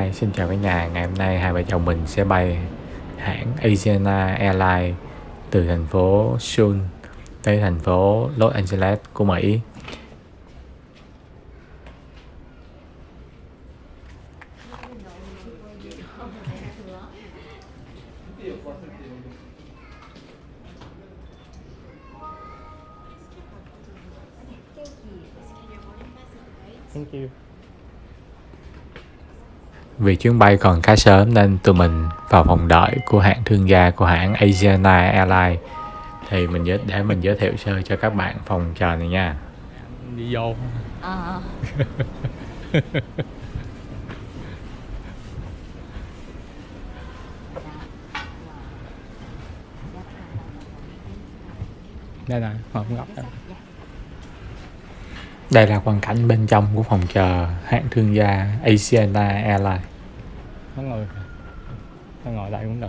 Hi, xin chào cả nhà. Ngày hôm nay hai vợ chồng mình sẽ bay hãng Asiana Airlines từ thành phố Seoul tới thành phố Los Angeles của Mỹ. Thank you. Vì chuyến bay còn khá sớm nên tụi mình vào phòng đợi của hãng thương gia của hãng Asiana Airlines. Thì để mình giới thiệu sơ cho các bạn phòng chờ này nha. Đi vô. Đây nè, hộp ngọc đó. Đây là quang cảnh bên trong của phòng chờ hãng thương gia Asiana Airlines. Nó ngồi đây cũng được.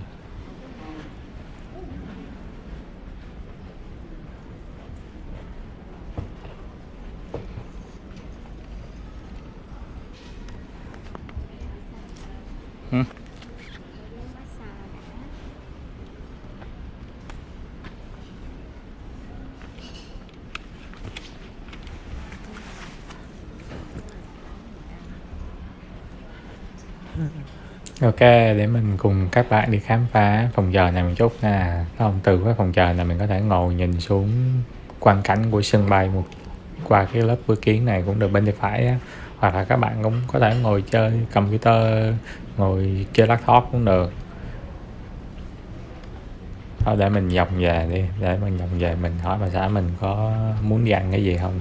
Ok, để mình cùng các bạn đi khám phá phòng chờ này một chút nha. Không, từ cái phòng chờ này mình có thể ngồi nhìn xuống quang cảnh của sân bay qua cái lớp cửa kiến này cũng được bên tay phải á. Hoặc là các bạn cũng có thể ngồi chơi computer, ngồi chơi laptop cũng được. Thôi để mình vòng về đi, mình hỏi bà xã mình có muốn đi ăn cái gì không.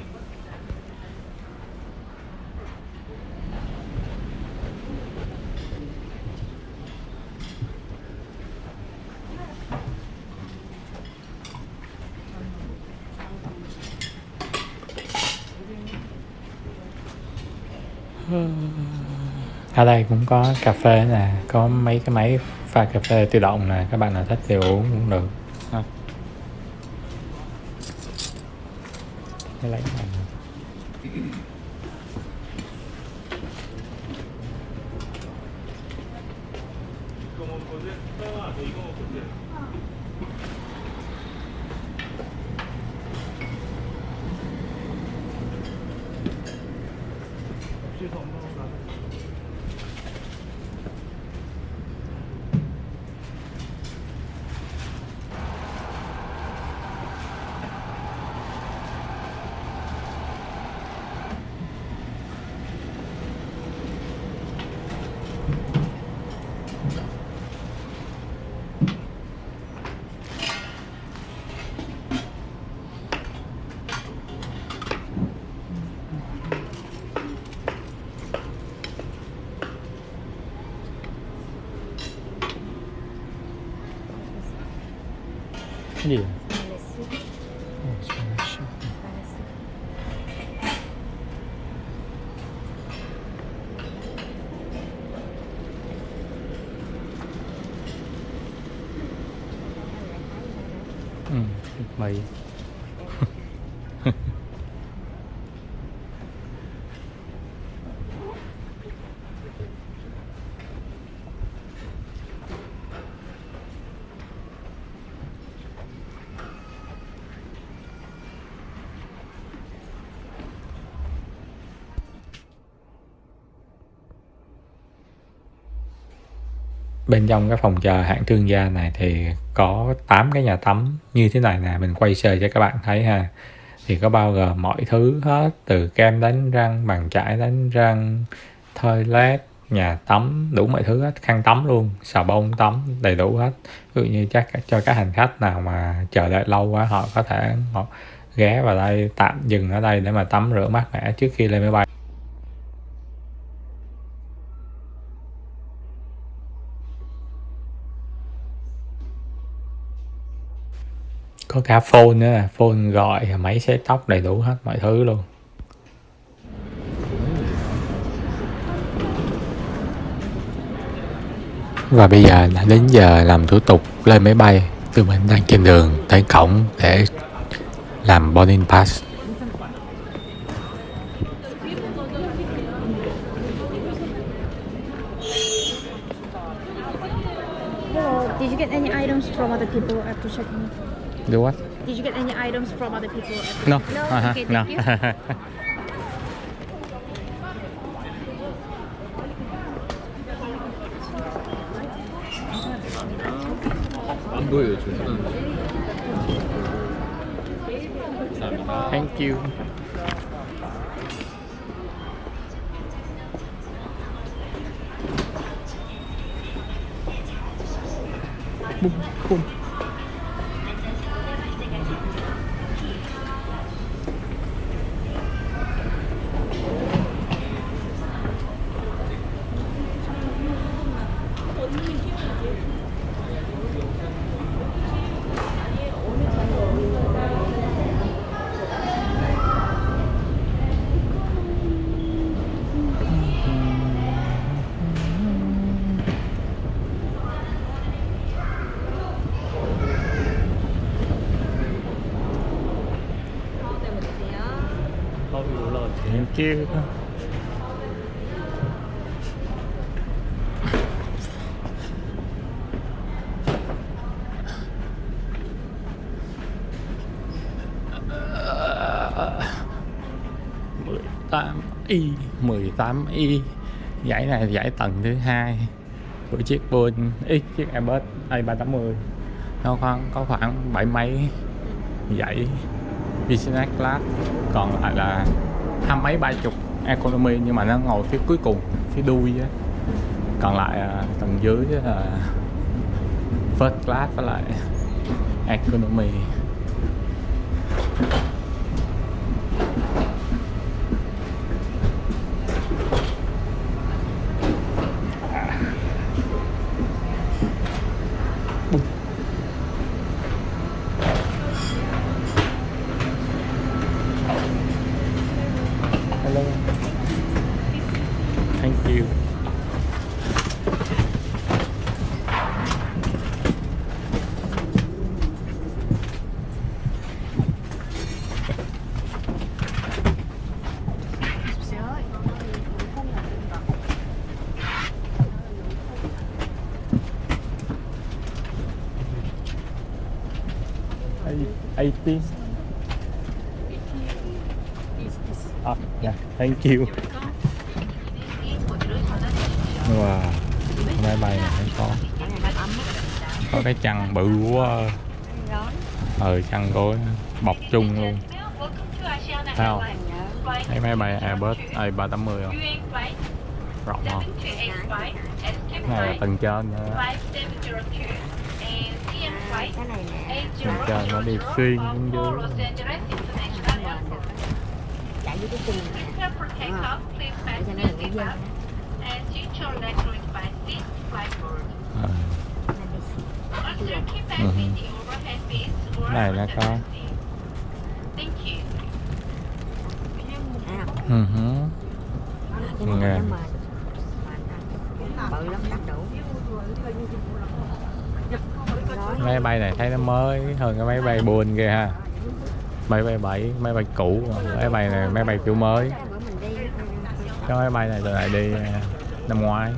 Ở đây cũng có cà phê nè, có mấy cái máy pha cà phê tự động nè, các bạn nào thích thì uống cũng được. Cái lấy này. Cái gì? Mì. Bên trong cái phòng chờ hãng thương gia này thì có 8 cái nhà tắm như thế này nè, mình quay sơ cho các bạn thấy ha. Thì có bao gồm mọi thứ hết, từ kem đánh răng, bàn chải đánh răng, toilet, nhà tắm, đủ mọi thứ hết, khăn tắm luôn, xà bông tắm, đầy đủ hết. Ví dụ như chắc cho các hành khách nào mà chờ đợi lâu quá, họ có thể ghé vào đây, tạm dừng ở đây để mà tắm rửa mát mẻ trước khi lên máy bay. Có cả phone nữa nè, phone gọi, máy sấy tóc, đầy đủ hết mọi thứ luôn. Và bây giờ đã đến giờ làm thủ tục lên máy bay. Tụi mình đang trên đường tới cổng để làm boarding pass. Did you get any items from other people after checking? Do what? Did you get any items from other people? No. No? Okay, No. thank you. 안 보여요 지금. Thank you. Bum, bum. Thank you. Y 18Y. Dãy này là dãy tầng thứ hai của chiếc Boeing X, chiếc Airbus A380. Nó có khoảng 7 mấy dãy business class, còn lại là 20 mấy 30 economy, nhưng mà nó ngồi phía cuối cùng, phía đuôi á. Còn lại tầng dưới là first class với lại economy. Hello. Thank you. $18. Yeah, thank you. Wow, máy bay này nó có cái chăn bự quá. Chăn gối bọc chung luôn. Thấy không? Thấy máy bay Airbus A380 không? Rộng không? Cái này là tầng trên nữa. Tầng trên nó đi xuyên xuống dưới. Chạy với cái chân này nè. Đúng không? Để cho nó đừng có dơ. Cái này nó có. Nghe. Bự lắm, đắt đủ. Máy bay này thấy nó mới hơn cái máy bay Boeing kia ha. Máy bay 7, máy bay cũ. Máy bay này máy bay kiểu mới. Cái máy bay này tôi lại đi năm ngoái.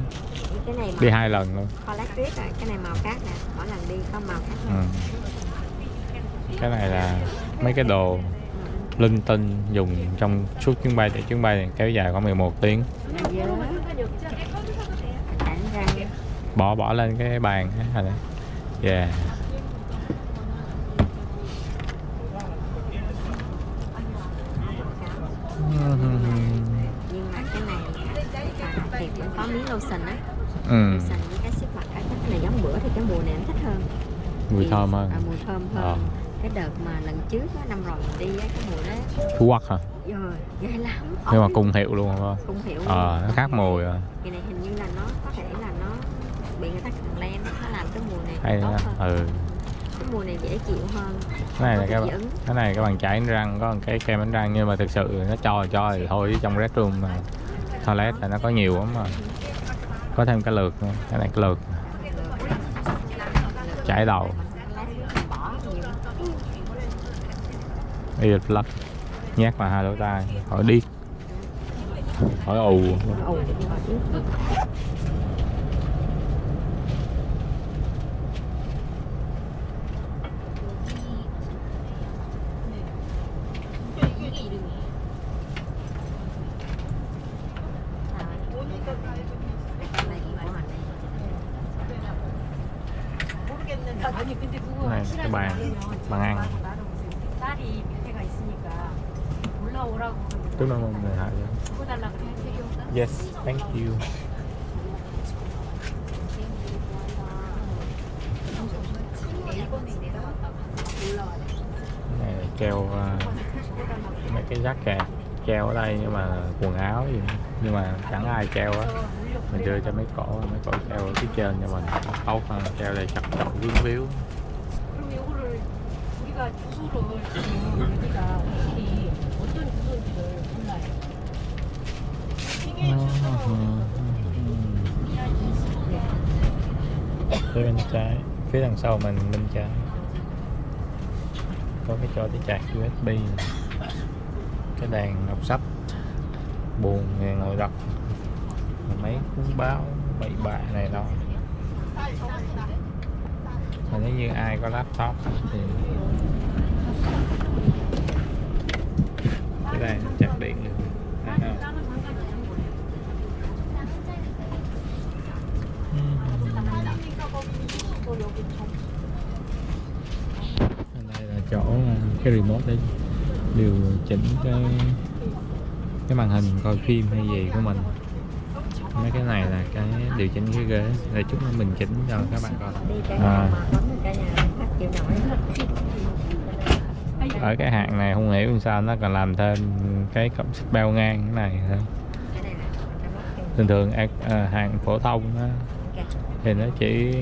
Đi 2 lần luôn. Cái này màu khác nè, mỗi lần đi có màu khác. Cái này là mấy cái đồ linh tinh dùng trong suốt chuyến bay, để chuyến bay này kéo dài khoảng 11 tiếng. Bỏ lên cái bàn hết rồi. Yeah. Nhưng mà cái này thì cũng có miếng lotion á. Lotion với cái xếp mặt, cái này giống bữa thì cái mùa này nó thích hơn. Mùi thơm hơn. Mùi thơm hơn. Cái đợt mà lần trước á, năm rồi mình đi á, cái mùi đó Phú Quốc hả? Ghê lắm. Nhưng mà cùng hiệu luôn không? Cùng hiệu. Nó khác mùi rồi. Cái này hình như là nó có thể là nó bị người ta cần len, nó làm cái mùi này hay tốt đó. hơn. Cái mùi này dễ chịu hơn. Cái này là cái bàn chải đánh răng, có một cái kem đánh răng, nhưng mà thực sự nó cho thì thôi, chứ trong restroom mà toilet là nó có nhiều lắm mà. Có thêm cái lược nữa. Cái này cái lược chải đầu. Ear plug nhét vào 2 lỗ tai, hỏi điếc, hỏi ù. này là cái bàn ăn. Tức là một người hại vậy. Yes, thank you. Này là treo mấy cái jacket treo ở đây, nhưng mà quần áo gì nhưng mà chẳng ai treo á. Mình đưa cho mấy cổ treo ở phía trên cho mình tốt hơn, treo đây chặt chội vướng víu. Phía bên trái, phía đằng sau mình bên trái có cái chỗ để charge USB, cái đèn đọc sách, buồn ngồi đọc mấy cuốn báo bậy bạ này đâu. Còn nếu như ai có laptop thì cái này chặt điện được. Đây là chỗ cái remote để điều chỉnh cái màn hình coi phim hay gì của mình. Mấy cái này là cái điều chỉnh cái ghế để chút nữa mình chỉnh cho các bạn coi. Ở cái hạng này không hiểu sao nó còn làm thêm cái cổng xích bao ngang cái này nữa. Thường hạng phổ thông đó, thì nó chỉ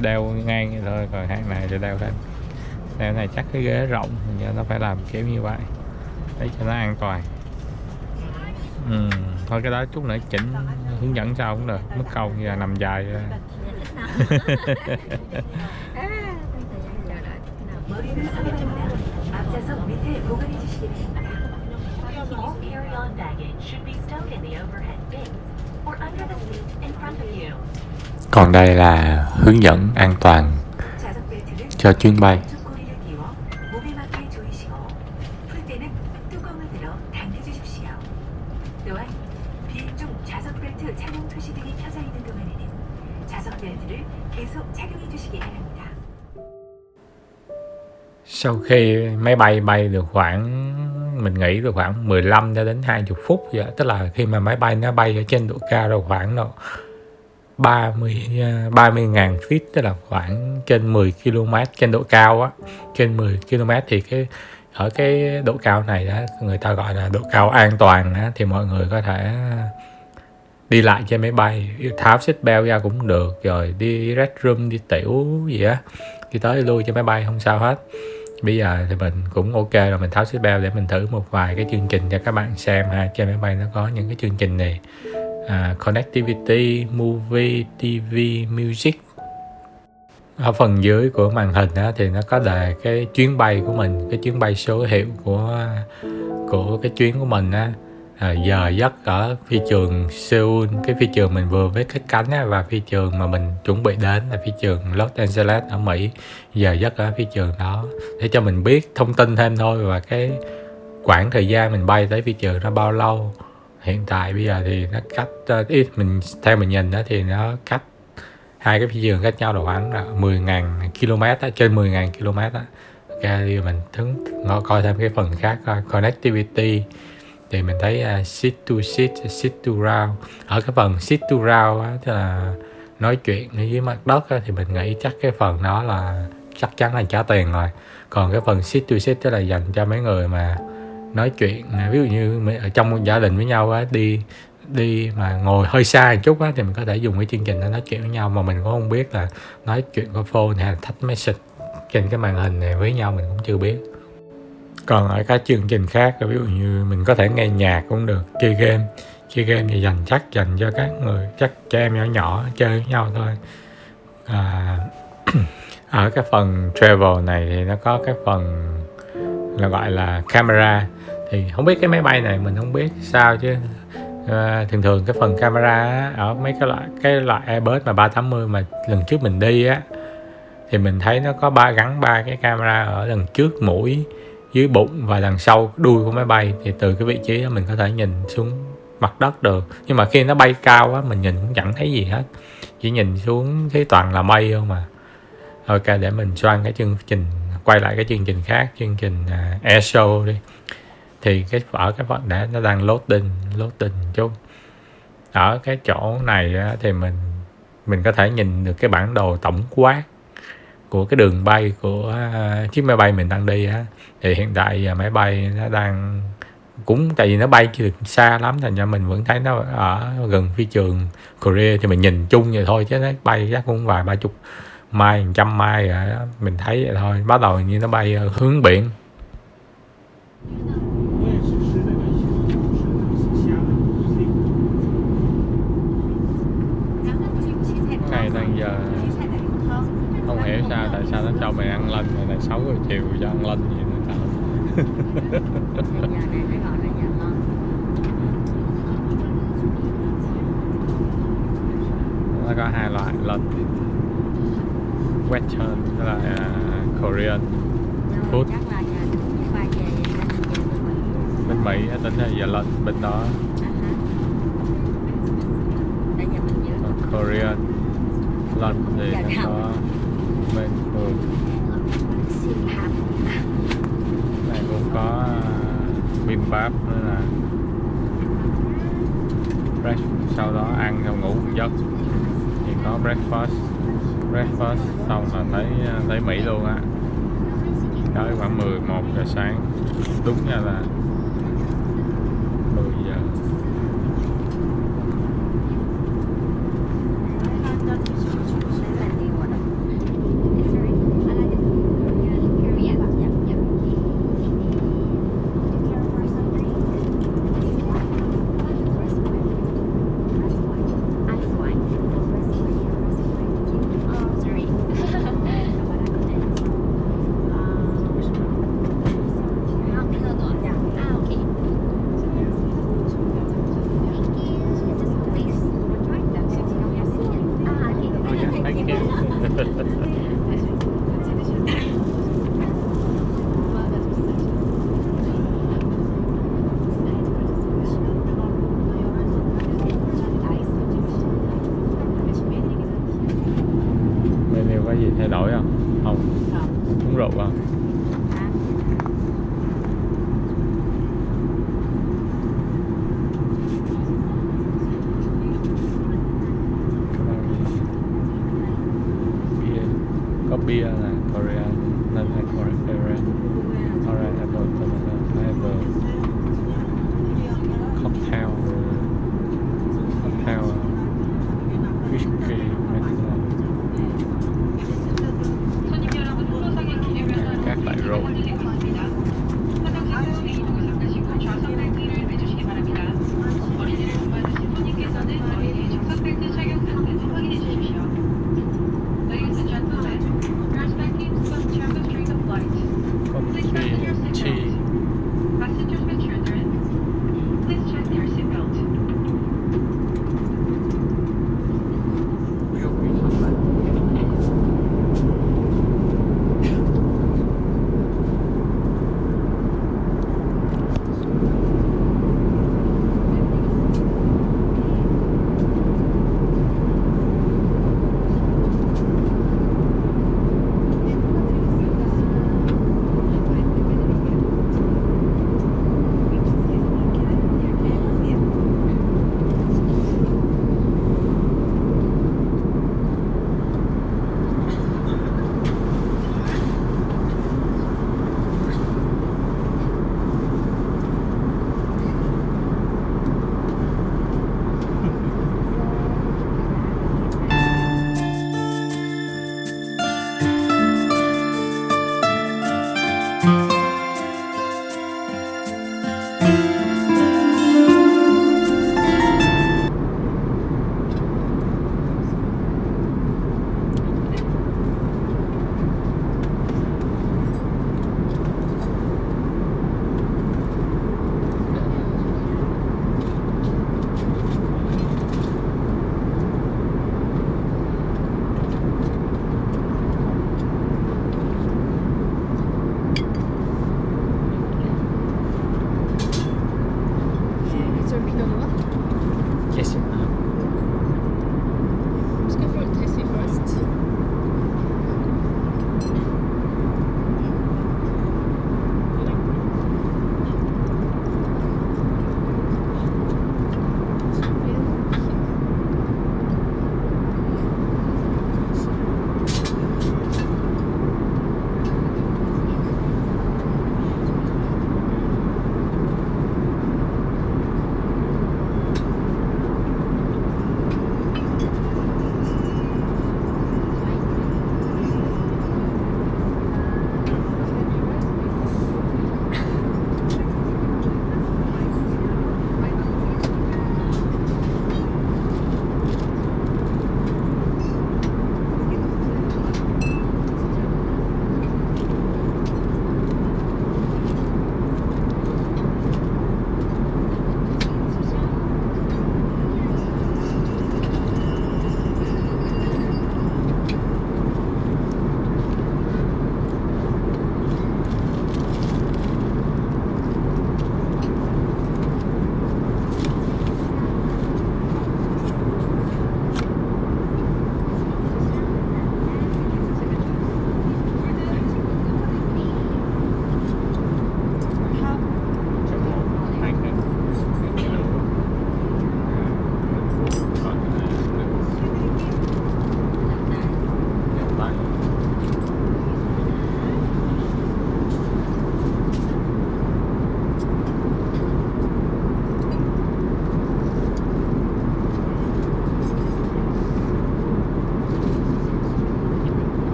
đeo ngang vậy thôi, còn hạng này thì đeo này chắc cái ghế rộng giờ nó phải làm kiểu như vậy để cho nó an toàn. Thôi cái đó chút nữa chỉnh hướng dẫn sau cũng được, mất công giờ nằm dài ra. Còn đây là hướng dẫn an toàn cho chuyến bay. Sau khi máy bay bay được mình nghĩ được khoảng 15 cho đến 20 phút vậy, tức là khi mà máy bay nó bay ở trên độ cao rồi khoảng 30.000 feet, tức là khoảng trên 10 km trên độ cao á, trên 10 km thì ở cái độ cao này á, người ta gọi là độ cao an toàn á, thì mọi người có thể đi lại trên máy bay, tháo seat belt ra cũng được, rồi đi restroom, đi tiểu gì á, đi tới đi lui trên máy bay không sao hết. Bây giờ thì mình cũng ok rồi, mình tháo seat belt để mình thử một vài cái chương trình cho các bạn xem ha. Trên máy bay nó có những cái chương trình này, connectivity, movie, TV, music. Ở phần dưới của màn hình đó thì nó có đề cái chuyến bay của mình, cái chuyến bay số hiệu của cái chuyến của mình á, giờ giấc ở phi trường Seoul, cái phi trường mình vừa mới cất cánh á, và phi trường mà mình chuẩn bị đến là phi trường Los Angeles ở Mỹ, giờ giấc ở phi trường đó để cho mình biết thông tin thêm thôi, và cái quãng thời gian mình bay tới phi trường nó bao lâu. Hiện tại bây giờ thì nó cách theo mình nhìn đó thì nó cách hai cái phi trường cách nhau khoảng 10.000 km á, trên 10.000 km á. Ok, thì mình coi thêm cái phần khác coi connectivity thì mình thấy seat to seat, seat to round. Ở cái phần seat to round á, tức là nói chuyện ở dưới mặt đất á, thì mình nghĩ chắc cái phần đó là chắc chắn là trả tiền rồi. Còn cái phần seat to seat tức là dành cho mấy người mà nói chuyện, ví dụ như ở trong một gia đình với nhau á, đi mà ngồi hơi xa một chút á, thì mình có thể dùng cái chương trình đó nói chuyện với nhau, mà mình cũng không biết là nói chuyện qua phone hay là text message trên cái màn hình này với nhau, mình cũng chưa biết. Còn ở các chương trình khác, ví dụ như mình có thể nghe nhạc cũng được, chơi game thì dành cho các người, chắc trẻ em nhỏ chơi với nhau thôi. Ở cái phần travel này thì nó có cái phần là gọi là camera, thì không biết cái máy bay này mình không biết sao chứ thường cái phần camera ở mấy cái loại Airbus mà 380 mà lần trước mình đi á, thì mình thấy nó có gắn ba cái camera ở đằng trước mũi, dưới bụng và đằng sau đuôi của máy bay, thì từ cái vị trí đó mình có thể nhìn xuống mặt đất được. Nhưng mà khi nó bay cao á, mình nhìn cũng chẳng thấy gì hết, chỉ nhìn xuống thấy toàn là mây không mà. Ok, để mình xoan cái chương trình, quay lại cái chương trình khác, chương trình Air Show đi. Thì ở cái phần đã nó đang loading chút. Ở cái chỗ này á, thì mình có thể nhìn được cái bản đồ tổng quát của cái đường bay của chiếc máy bay mình đang đi á. Thì hiện tại máy bay nó đang cũng, tại vì nó bay chưa được xa lắm, thành ra mình vẫn thấy nó ở gần phi trường Korea, thì mình nhìn chung vậy thôi, chứ nó bay chắc cũng vài 30 mai, 100 mai rồi đó. Mình thấy vậy thôi, bắt đầu như nó bay hướng biển. Ngày đang giờ không hiểu sao, tại sao nó cho mình ăn lân rồi, tại 6 giờ chiều cho ăn lân gì nữa sao. Giờ này nó gọi là giờ ngon. Nó có hai loại lân, Western với là Korean food. Chắc là giờ cũng bay về Bên Mỹ tính là giờ lân, bên đó để giờ mình giữ Korean lân thì nó có bên này cũng có bibimbap nữa là sau đó ăn xong ngủ một giấc. Thì có breakfast xong là tới Mỹ luôn á, tới khoảng 11 giờ sáng, đúng ra là 10 giờ. Menu có gì thay đổi không? Không. Uống rượu không? Có bia là Korean, nên hay Korean. Alright, apple, tomato, cocktail, whisky, các loại rượu.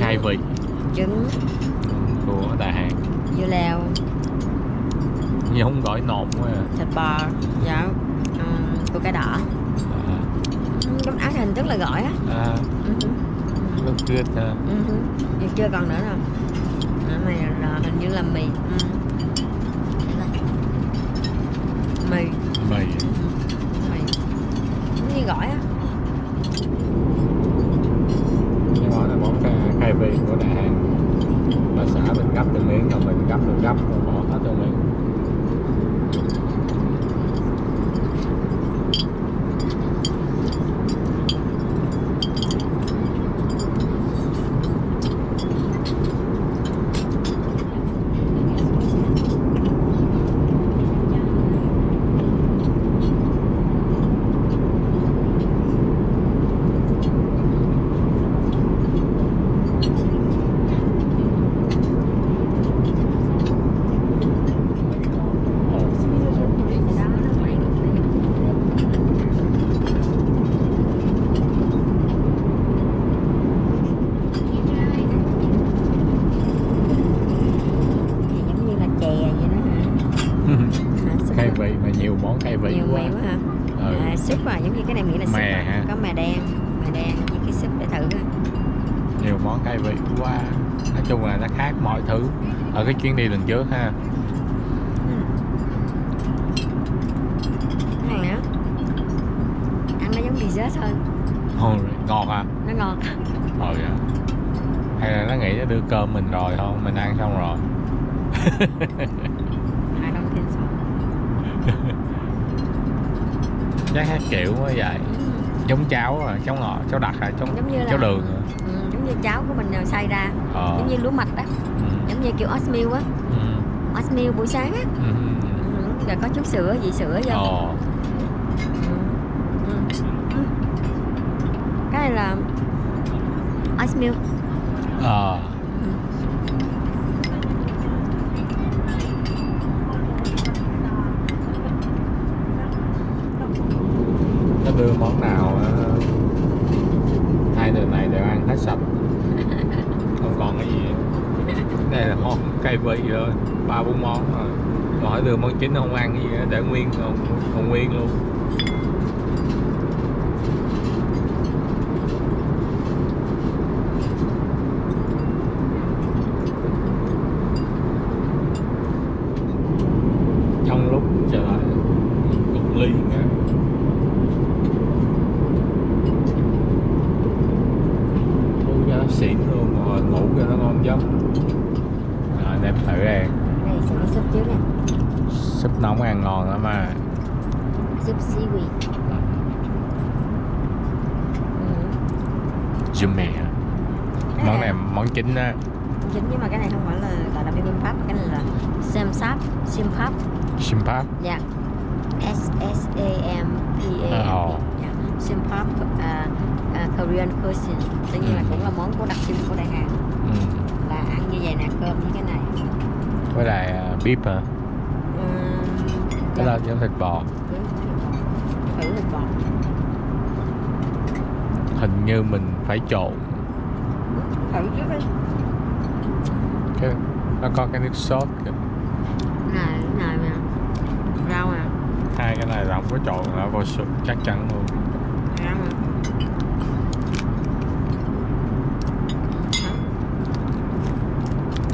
khai vị trứng, của Đà Hàn. dưa leo, Nhưng không gỏi nộm quá à. thịt bò, dạ, củ cải đỏ. Giống áo hình tức là gỏi á. Look good ha. Giờ chưa còn nữa đâu. Cái này là hình như là mì. Mì. Mì. Mì. Giống như gỏi á. Cái món là món khai vị của Đà Hàn. Bà xã mình gấp từng miếng, rồi mình gấp rồi bỏ hết từng miếng. Giống như là chè vậy đó hả? Khai vị mà nhiều món khai vị Nhiều quá. mì quá hả? Ừ. Súp à, giống như cái này nghĩ là súp Mè ha. Có mè đen với cái súp để thử coi. Nhiều món khai vị quá. Nói chung là nó khác mọi thứ ở cái chuyến đi lần trước ha. Cái này nữa, ăn nó giống dessert hơn, Ôi, ngon à. nó ngon. Rồi à. Hay là nó nghĩ nó đưa cơm mình rồi không? Mình ăn xong rồi. I don't think so. Chắc hát kiểu quá vậy. Giống cháo à, cháo ngọt, cháo đặc à, Giống như là cháo đường à. Giống như cháo của mình xay ra, giống như lúa mạch đó, giống như kiểu oatmeal á, oatmeal buổi sáng á, rồi có chút sữa, vị sữa vô. Cái này là oatmeal. Nó đưa món nào hai đời này đều ăn hết sạch, không còn cái gì. Đây là món khai vị rồi, 3-4 món rồi. Mà hỏi đưa món chính không ăn cái gì đó, để nguyên còn nguyên luôn. Trong lúc trở lại cục ly nha. Uống cho nó xịn luôn, rồi ngủ cho nó ngon giấc. Rồi đem thử đây. Đây sẽ có súp trước nè, Súp nóng ăn ngon lắm mà. súp seaweed. Yummy hả? Món này món chính á. Chính, nhưng mà cái này không phải là gọi là bibimbap, cái này là Samsap, Simpap. Simpap. Dạ. S-A-M-P-A. Dạ. Simpap, Korean cuisine. Tất nhiên là cũng là món của đặc trưng của Đài Hàn. Là ăn như vậy nè, cơm với cái này. Với lại beef hả? Cái là giống thịt bò. Thử thịt bò. Hình như mình phải trộn. Thử trước đi. Cái nó có cái nước sốt kìa. Này nè, rau nè. Hai cái này là không có trộn là vô súp chắc chắn luôn. Rau nè.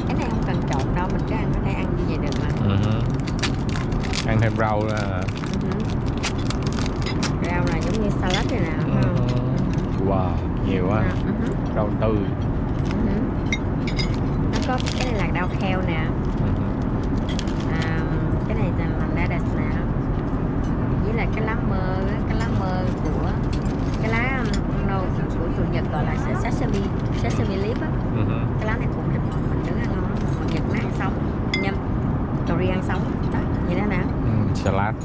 Cái này không cần trộn đâu, mình cứ ăn ở đây ăn như vậy được mà. Ăn thêm rau là Rau là giống như salad này nè. Wow, nhiều quá. Rau tươi. Nó có cái này là rau keo nè. Cái này là lettuce nè. Với lại cái lá mơ của cái lá của tụi Nhật gọi là sesame leaf á. Cái lá này cũng thịt bò mình nướng ăn ngon lắm. Còn Nhật nó ăn sống, nhâm Korea ăn sống đó, vậy đó nè. Salad.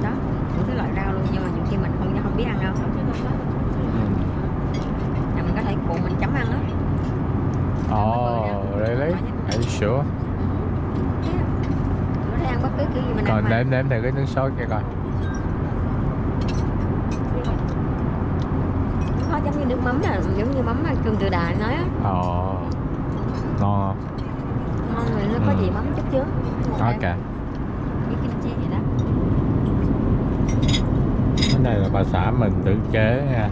Đó, những cái loại rau luôn, nhưng mà nhiều khi mình không biết ăn đâu. Là mình có thể cuộn mình chấm ăn đó. Oh, really? Are you sure? Có thể ăn bất cứ kiểu gì mình Còn ăn. nếm thử cái nước sốt kia coi. Khó giống như nước mắm là giống như mắm Trương Tự Đài nói á. Ngon không? Ngon rồi nó có gì mắm chút chứ. Ok. Với kim chi vậy đó. Cái này là bà xã mình tự chế nha.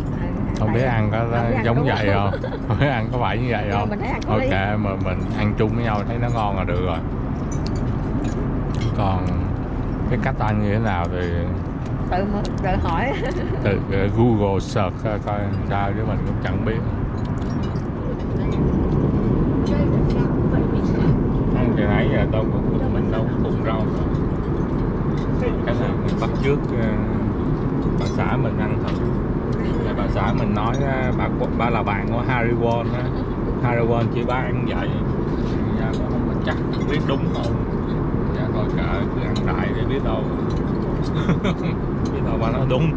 Không biết ăn có giống vậy không? Không biết ăn có phải như vậy không? Mình thấy ăn có Ok, lý. mà mình ăn chung với nhau thấy nó ngon là được rồi. Còn cái cách ăn như thế nào thì tự hỏi. tự Google search coi sao chứ mình cũng chẳng biết. Ăn từ nãy giờ tôi cũng mình đâu có cùng rau nữa. Cái này mình bắt trước bà xã mình ăn thử. Tại bà xã mình nói bà là bạn của Harry Won á. Harry Won chỉ bác ăn vậy. Dạ cũng không có chắc biết đúng không. Dạ thôi kệ cứ ăn đại để biết đâu. Biết đâu bà nói đúng.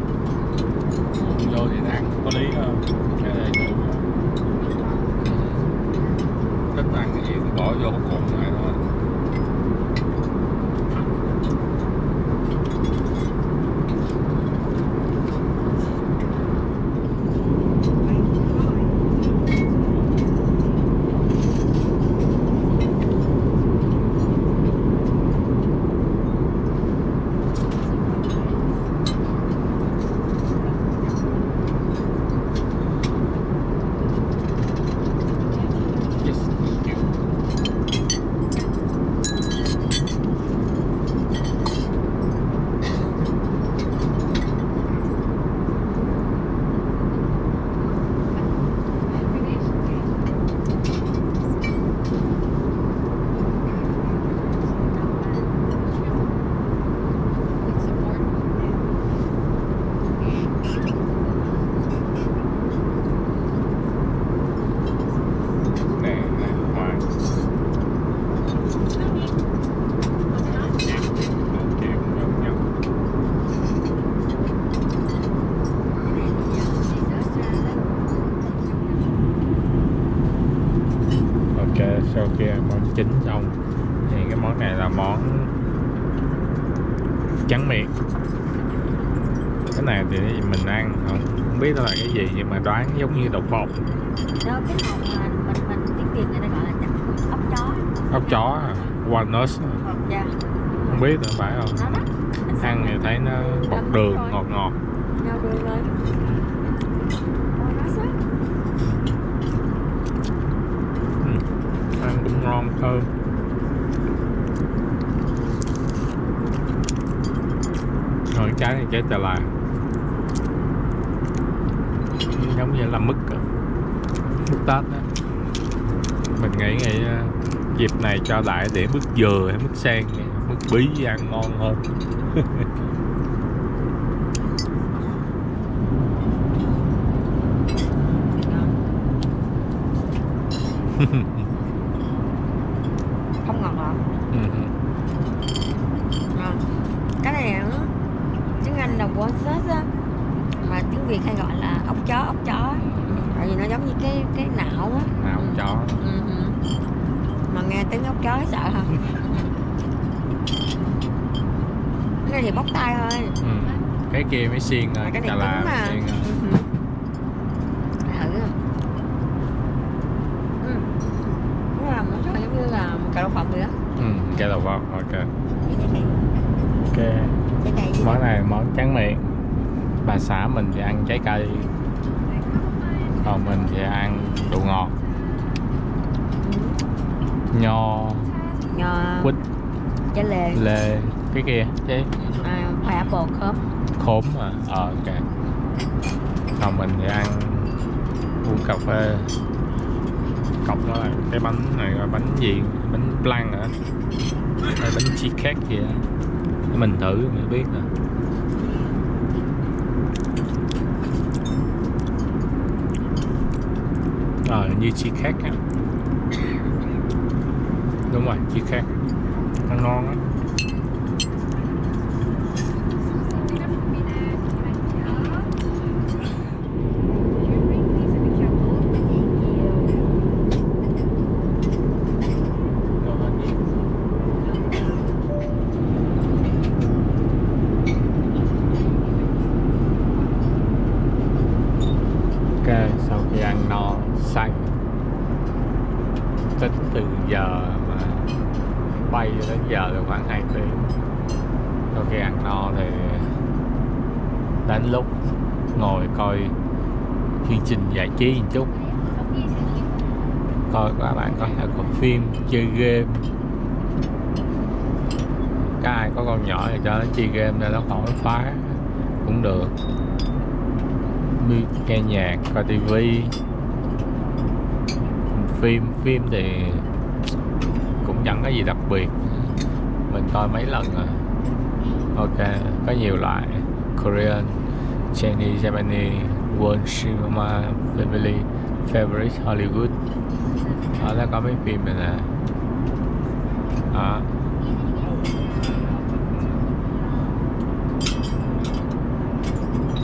Vô thì ăn có lý không? Cái này đủ. Thích ăn cái gì thì bỏ vô cùng lại thôi. Sau khi ăn món chính xong thì cái món này là món tráng miệng. Cái này thì mình ăn không biết nó là cái gì nhưng mà đoán giống như đậu phộng. Đó, cái này mà mình tiếng Việt người ta gọi là ốc chó. Ốc chó à? Walnut à? Dạ. Không biết nữa phải không? Nó đó. Ăn thì thấy nó bột đường ngọt ngọt. Nhau đường lên. Ôi nó sắc. Ăn cũng ngon thơm. Rồi cái trái này trái Đà Lạt, giống như là mứt Tết đó. Mình nghĩ dịp này cho đại để mứt dừa hay mứt sen, mứt bí ăn ngon hơn. Không ngọt lắm. Cái này tiếng Anh là walnut á, mà tiếng Việt hay gọi là ốc chó. Tại vì nó giống như cái não á. Não chó. Mà nghe tiếng ốc chó sợ hả? Cái này thì bóc tay thôi. Cái kia mới xiên rồi, cái này Đà Lạt mà xiên rồi. Thử nó là món chó giống như là cà đậu phộng vậy đó. Cái đậu phộng, ok. Món này món tráng miệng. Bà xã mình thì ăn trái cây, còn mình thì ăn đồ ngọt. Nho quýt, trái lê, cái kia trái pineapple khóm mà ok. Còn mình thì ăn uống cà phê. Cọc đó là cái bánh này là bánh gì, bánh blanc hả hay bánh cheesecake gì đó, để mình thử mới biết nè. Như cheesecake á. Đúng rồi, cheesecake nó ngon á. Ok, giờ mà bay đến giờ là khoảng 2 tiếng. Sau khi ăn no thì đến lúc ngồi coi chương trình giải trí một chút, coi các bạn có thể có phim, chơi game. Các ai có con nhỏ thì cho nó chơi game để nó khỏi phá cũng được. Nghe nhạc, coi tivi, phim thì cũng chẳng có gì đặc biệt, mình coi mấy lần rồi. Ok, có nhiều loại: Korean, Chinese, Japanese, World Cinema, Family, Favorite, Hollywood. Đó là có mấy phim này nè. Đó.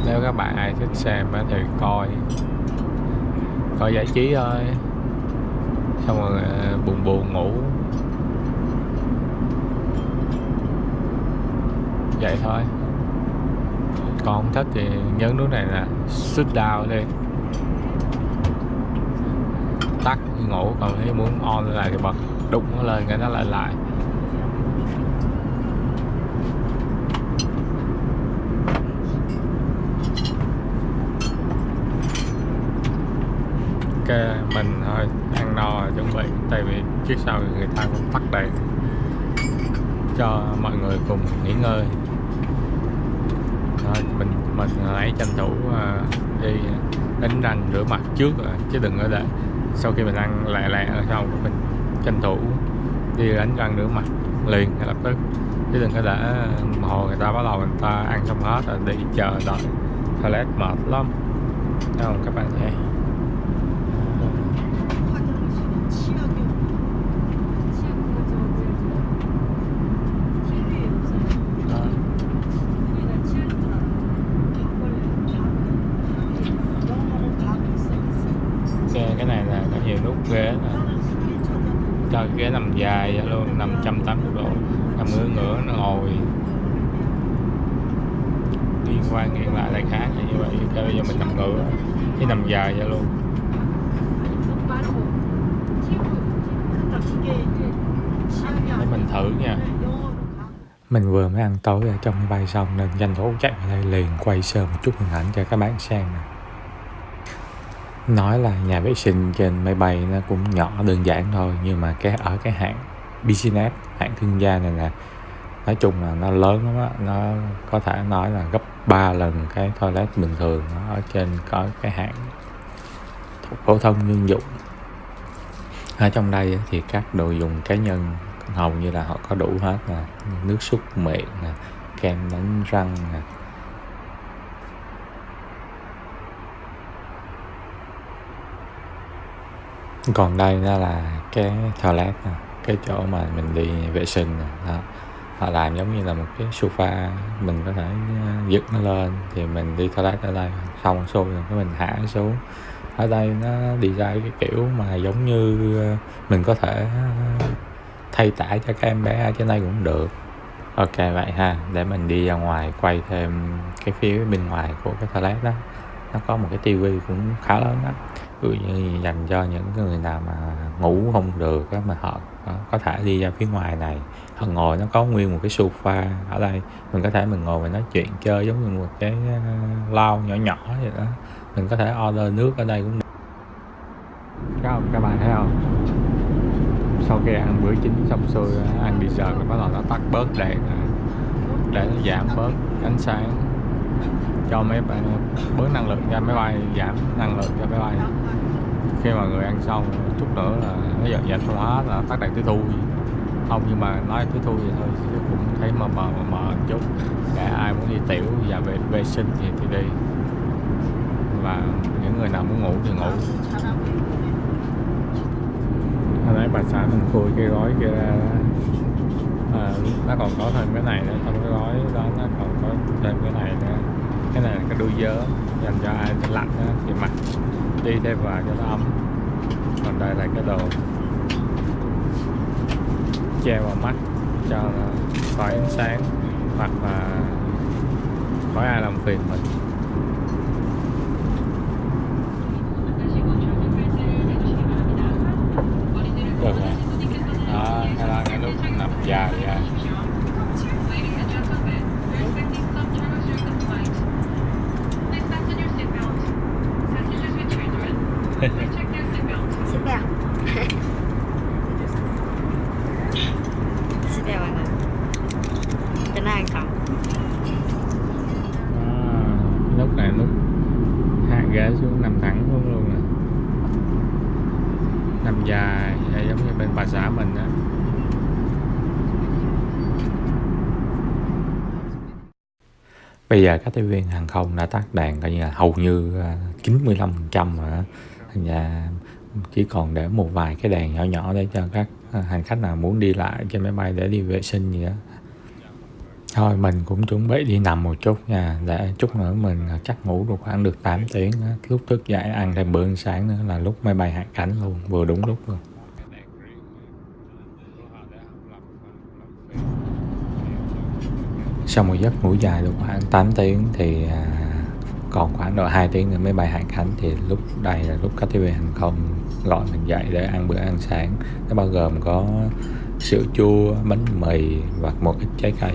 Nếu các bạn ai thích xem thì coi giải trí thôi, xong rồi buồn ngủ vậy thôi. Còn không thích thì nhấn nút này nè, sit down đi, tắt ngủ. Còn nếu muốn on lại thì bật đụng nó lên cái nó lại. Ok, mình thôi ăn no rồi, chuẩn bị, tại vì trước sau người ta cũng tắt đèn cho mọi người cùng nghỉ ngơi. Rồi mình hãy tranh thủ đi đánh răng rửa mặt trước rồi, chứ đừng có để sau khi mình ăn lẹ xong mình tranh thủ đi đánh răng rửa mặt liền ngay lập tức, chứ đừng có để hồi người ta bắt đầu người ta ăn xong hết rồi đi chờ đợi toilet mệt lắm. Thấy không các bạn thấy? Cái này là có nhiều nút ghế nè, cho ghế nằm dài luôn, 580 độ, nằm ngửa nó ngồi nghiêng qua nghiêng lại đại khái là như vậy. Cho bây giờ mình nằm ngửa chứ nằm dài vậy luôn. Để mình thử nha. Mình vừa mới ăn tối ở trong máy bay xong nên tranh thủ chạy vào đây liền quay sơ một chút hình ảnh cho các bạn xem nè. Nói là nhà vệ sinh trên máy bay nó cũng nhỏ đơn giản thôi, nhưng mà ở cái hãng business, hãng thương gia này nè, nói chung là nó lớn lắm á. Nó có thể nói là gấp 3 lần cái toilet bình thường. Nó ở trên có cái hãng phổ thông dân dụng. Ở trong đây thì các đồ dùng cá nhân hầu như là họ có đủ hết nè, nước súc miệng nè, kem đánh răng nè. Còn đây nó là cái toilet nè, cái chỗ mà mình đi vệ sinh nè. Đó. Họ làm giống như là một cái sofa, mình có thể dựng nó lên thì mình đi toilet ở đây, xong rồi cái mình hạ xuống. Ở đây nó design cái kiểu mà giống như mình có thể thay tả cho các em bé ở trên đây cũng được. Ok vậy ha, để mình đi ra ngoài quay thêm cái phía bên ngoài của cái toilet đó. Nó có một cái tivi cũng khá lớn đó, ví dụ như dành cho những người nào mà ngủ không được đó, mà họ có thể đi ra phía ngoài này, họ ngồi. Nó có nguyên một cái sofa ở đây, mình có thể mình ngồi và nói chuyện chơi giống như một cái lounge nhỏ nhỏ vậy đó. Mình có thể order nước ở đây cũng được. Các bạn thấy không, sau khi ăn bữa chính xong xuôi, ăn dessert rồi bắt đầu nó tắt bớt đèn để nó giảm bớt ánh sáng, cho mấy bạn bớt năng lượng cho máy bay, giảm năng lượng cho máy bay. Khi mà người ăn xong chút nữa là nó dọn dẹp xong hết là tắt đèn tiếp thu. Không, nhưng mà nói tiếp thu vậy thôi chứ cũng thấy mờ một chút, để ai muốn đi tiểu và về vệ sinh thì đi, và những người nào muốn ngủ thì ngủ. Hồi nãy bà xã mình khui cái gói kia ra đó. Nó còn có thêm cái này nữa, trong cái gói đó nó còn có thêm cái này nữa. Cái này là cái đuôi vớ dành cho ai lạnh đó, thì mặc đi thêm vào cho nó ấm. Còn đây là cái đồ che vào mắt cho khỏi ánh sáng, hoặc là khỏi ai làm phiền mình. Được rồi. đó, cái lúc nằm dài ra. Xích bèo. Xích bèo bạn ạ. Cho nó an toàn. Lúc này lúc hạ ghế xuống nằm thẳng luôn luôn nè, nằm dài giống như bên bà xã mình đó. Bây giờ các tiếp viên hàng không đã tắt đèn coi như là hầu như 95% rồi đó. Thành ra chỉ còn để một vài cái đèn nhỏ nhỏ để cho các hành khách nào muốn đi lại trên máy bay để đi vệ sinh gì đó. Thôi mình cũng chuẩn bị đi nằm một chút nha, để chút nữa mình chắc ngủ được khoảng được 8 tiếng đó. Lúc thức dậy ăn thêm bữa ăn sáng nữa là lúc máy bay hạ cánh luôn, vừa đúng lúc luôn. Sau một giấc ngủ dài được khoảng 8 tiếng thì còn khoảng độ 2 tiếng nữa máy bay hạ cánh, thì lúc đây là lúc các tiếp viên hàng không gọi mình dậy để ăn bữa ăn sáng. Nó bao gồm có sữa chua, bánh mì và một ít trái cây.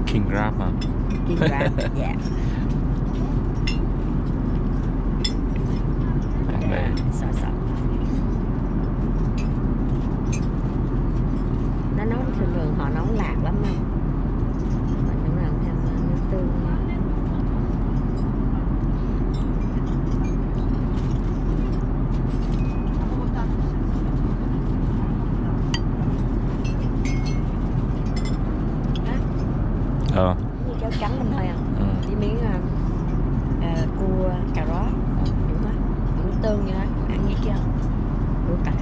King Grab hả? King Grab, dạ. Sợ. Nó nấu thường họ nấu lạc lắm không? Mình cũng làm thêm nước tương. Như cháo trắng mình thôi à. Chỉ miếng cua, cà rốt, đúng hết. Nước tương như đó, ăn như chưa? Đủ cả.